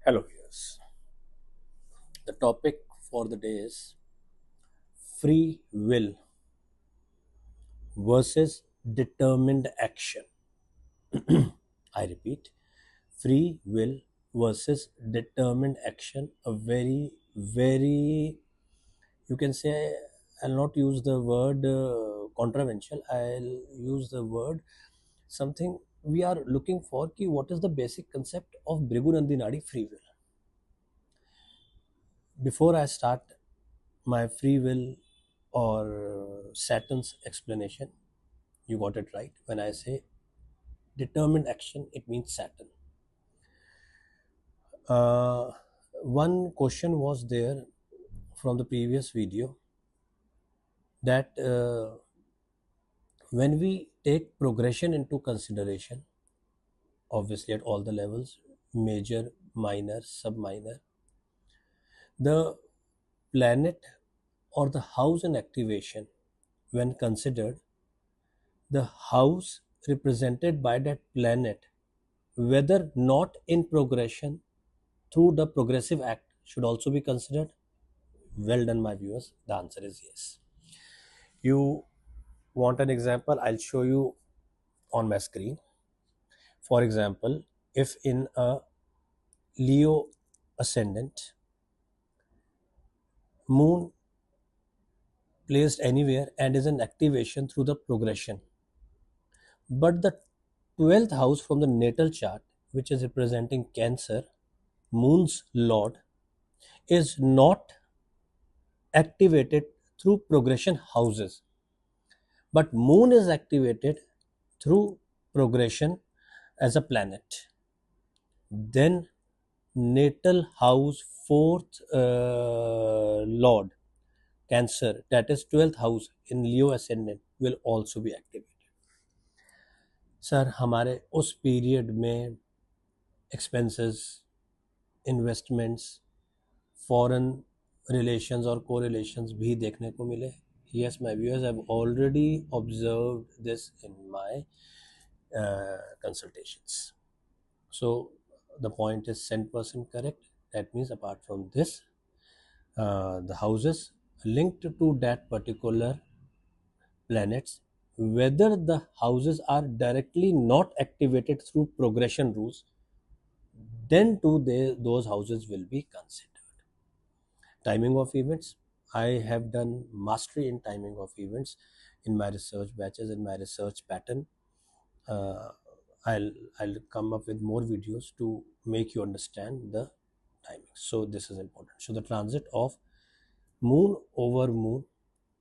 Hello, viewers. The topic for the day is free will versus determined action. I repeat, free will versus determined action. A very, you can say, I'll not use the word controversial, I'll use the word something we are looking for. Ki what is the basic concept of Brigunandinadi free will? Before I start my free will or Saturn's explanation, you got it right. When I say determined action, it means Saturn. Uh, One question was there from the previous video that when we take progression into consideration, obviously at all the levels, major, minor, sub-minor, the planet or the house in activation, when considered, the house represented by that planet, whether not in progression through the progressive act, should also be considered. Well done, my viewers. The answer is yes. You want an example? I'll show you on my screen. For example, if in a Leo ascendant, moon placed anywhere and is in activation through the progression, but the 12th house from the natal chart, which is representing Cancer, moon's lord, is not activated through progression houses, but moon is activated through progression as a planet, then natal house fourth lord Cancer, that is 12th house in Leo ascendant, will also be activated. Sir हमारे उस period में expenses, investments, foreign relations और correlations भी देखने को मिले. Yes, my viewers, I've already observed this in my consultations. So the point is 100% correct. That means apart from this, the houses linked to that particular planets, whether the houses are directly not activated through progression rules, then too those houses will be considered. Timing of events. I have done mastery in timing of events in my research batches, in my research pattern. Uh, I'll come up with more videos to make you understand the timing. So this is important. So the transit of moon over moon,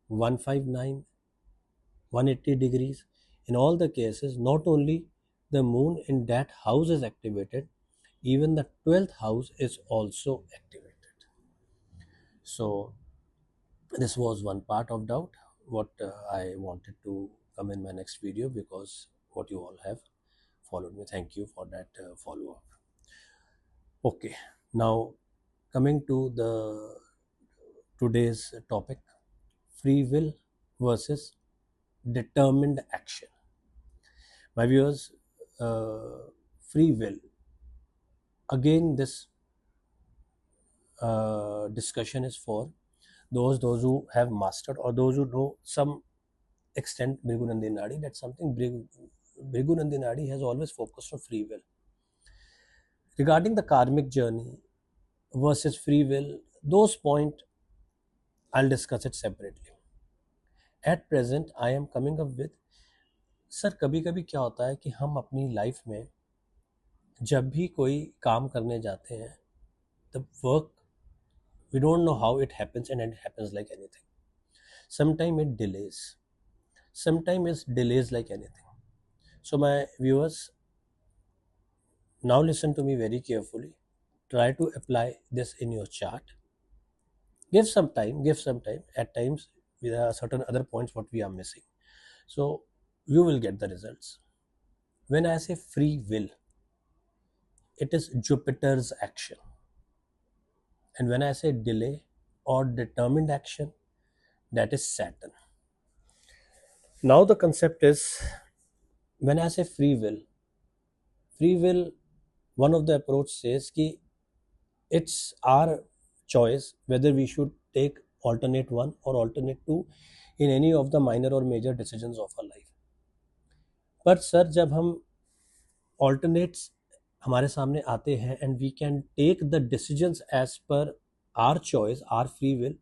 159, 180 degrees. In all the cases, not only the moon in that house is activated, even the 12th house is also activated. So this was one part of doubt what I wanted to come in my next video, because what you all have followed me. Thank you for that follow-up. Okay, now coming to the today's topic, free will versus determined action. My viewers, free will, again this discussion is for those who have mastered or those who know some extent Brigunandinadi. That's something Brigunandinadi has always focused on free will. Regarding the karmic journey versus free will, those points I'll discuss it separately. At present, I am coming up with, sir कभी कभी क्या होता है कि हम अपनी life में जब भी कोई काम करने जाते हैं, the work, we don't know how it happens, and it happens like anything. Sometimes it delays, sometimes it delays like anything. So my viewers, now listen to me very carefully. Try to apply this in your chart. Give some time. At times there are certain other points what we are missing, so you will get the results. When I say free will, it is Jupiter's action, and when I say delay or determined action, that is Saturn. Now the concept is, when I say free will, one of the approach says कि It's our choice whether we should take alternate one or alternate two in any of the minor or major decisions of our life. पर sir जब हम alternates हमारे सामने आते हैं and we can take the decisions as per our choice, our free will,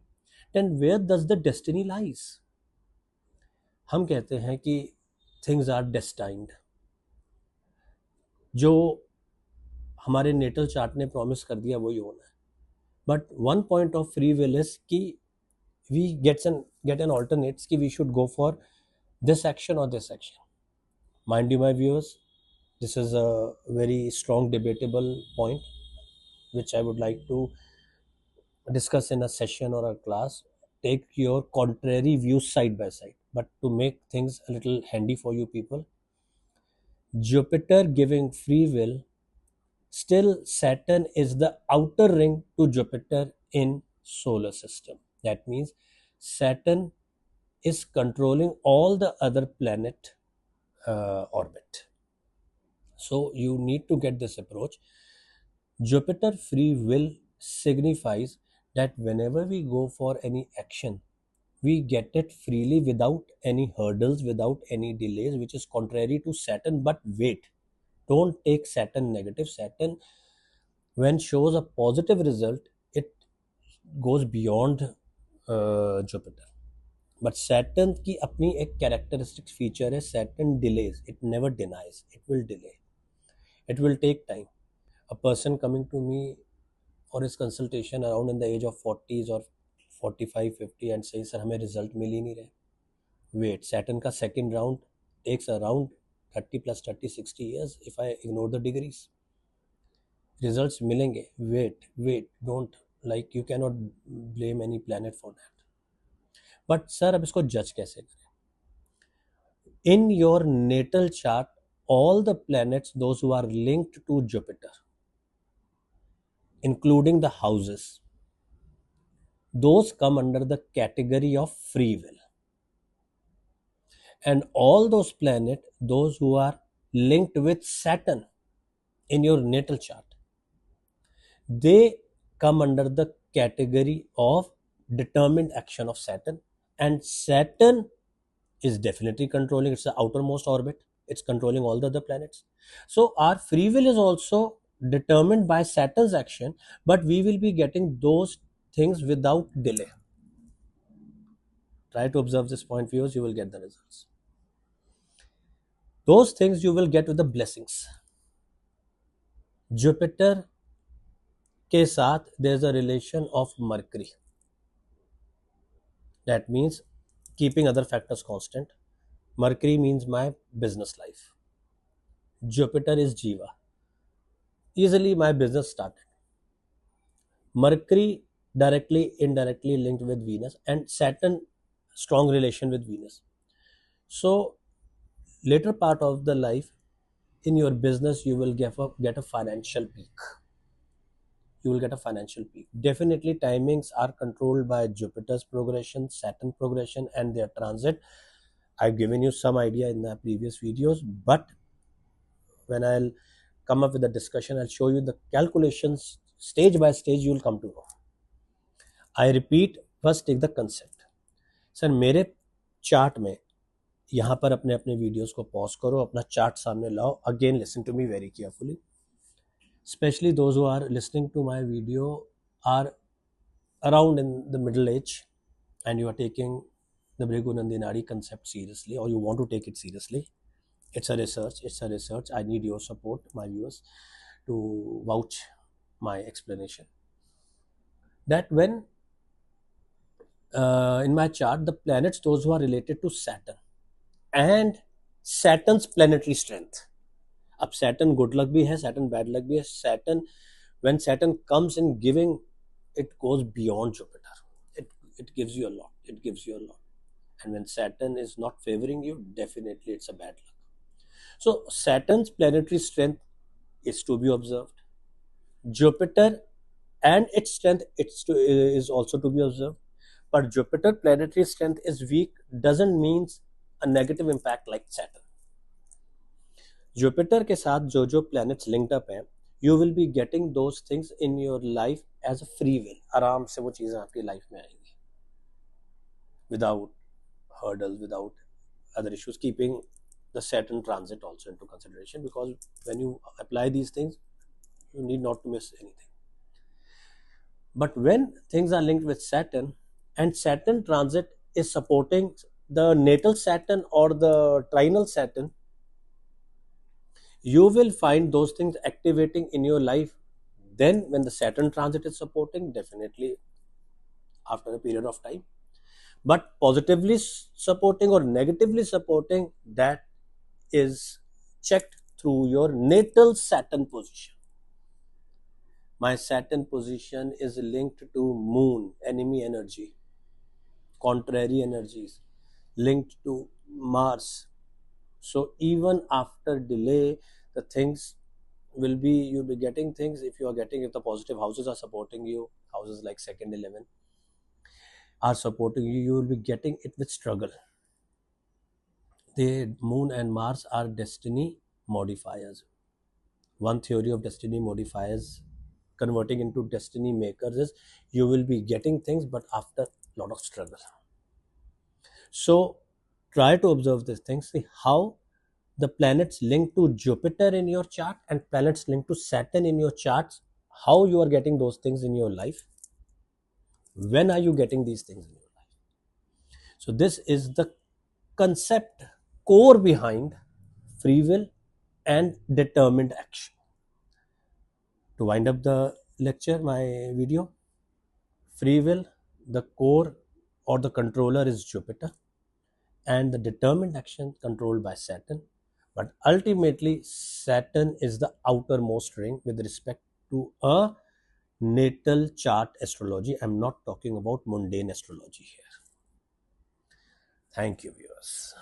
then where does the destiny lies? हम कहते हैं कि things are destined. जो हमारे नेटल चार्ट ने प्रॉमिस कर दिया वही होना है. But one point of free will is कि we get an alternates कि we should go for this action or this action. Mind you, my viewers, this is a very strong debatable point which I would like to discuss in a session or a class. Take your contrary views side by side, but to make things a little handy for you people, Jupiter giving free will, still Saturn is the outer ring to Jupiter in solar system. That means Saturn is controlling all the other planet orbit. So you need to get this approach. Jupiter free will signifies that whenever we go for any action, we get it freely without any hurdles, without any delays, which is contrary to Saturn. But wait, don't take Saturn negative. Saturn, when shows a positive result, it goes beyond Jupiter. But Saturn की अपनी एक characteristic feature है, Saturn delays. It never denies. It will delay. It will take time. A person coming to me for his consultation around in the age of 40s or 45, 50 and saying, sir, हमें result मिल ही नहीं रहे. Wait, Saturn का second round takes around 30 plus 30, 60 years if I ignore the degrees. Results मिलेंगे. Wait, don't. Like you cannot blame any planet for that. But sir, अब इसको judge कैसे करें? In your natal chart, all the planets, those who are linked to Jupiter, including the houses, those come under the category of free will. And all those planets, those who are linked with Saturn in your natal chart, they come under the category of determined action of Saturn. And Saturn is definitely controlling, it's the outermost orbit, it's controlling all the other planets. So our free will is also determined by Saturn's action, but we will be getting those things without delay. Try to observe this point, viewers, you will get the results. Those things you will get with the blessings. Jupiter के साथ there is a relation of Mercury. That means keeping other factors constant. Mercury means my business life. Jupiter is Jiva. Easily my business started. Mercury directly, indirectly linked with Venus, and Saturn strong relation with Venus. So later part of the life in your business you will get a financial peak. You will get a financial peak. Definitely timings are controlled by Jupiter's progression, Saturn progression and their transit. I've given you some idea in the previous videos, but when I'll come up with a discussion, I'll show you the calculations stage by stage. You will come to know. I repeat, first take the concept. Sir मेरे chart में यहाँ पर अपने अपने videos को pause करो, अपना chart सामने लाओ. Again listen to me very carefully. Especially those who are listening to my video are around in the middle age and you are taking the Bhrigunandinadi concept seriously, or you want to take it seriously. It's a research. I need your support, my viewers, to vouch my explanation. That when in my chart, the planets, those who are related to Saturn and Saturn's planetary strength. अब Saturn good luck भी है, Saturn bad luck भी है. Saturn, when Saturn comes in giving, it goes beyond Jupiter. It gives you a lot. It gives you a lot. And when Saturn is not favoring you, definitely it's a bad luck. So Saturn's planetary strength is to be observed. Jupiter and its strength is also to be observed. But Jupiter planetary strength is weak doesn't mean a negative impact like Saturn. Jupiter के साथ जो जो planets linked up हैं you will be getting those things in your life as a free will. आराम से वो चीज़ें आपकी लाइफ में आएंगी without hurdles, without other issues, keeping the Saturn transit also into consideration, because when you apply these things, you need not to miss anything. But when things are linked with Saturn, and Saturn transit is supporting the natal Saturn or the trinal Saturn, you will find those things activating in your life. Then when the Saturn transit is supporting, definitely after a period of time. But positively supporting or negatively supporting, that is checked through your natal Saturn position. My Saturn position is linked to Moon, enemy energy, contrary energies, linked to Mars. So even after delay, the things will be, you'll be getting things. If you are getting, if the positive houses are supporting you, houses like second 11 are supporting you, you will be getting it with struggle. The Moon and Mars are destiny modifiers. One theory of destiny modifiers converting into destiny makers is you will be getting things, but after a lot of struggle. So try to observe these things, see how the planets linked to Jupiter in your chart and planets linked to Saturn in your charts, how you are getting those things in your life. When are you getting these things in your life? So this is the concept core behind free will and determined action. To wind up the lecture, my video, free will, the core or the controller is Jupiter, and the determined action controlled by Saturn. But ultimately, Saturn is the outermost ring with respect to a natal chart astrology. I'm not talking about mundane astrology here. Thank you, viewers.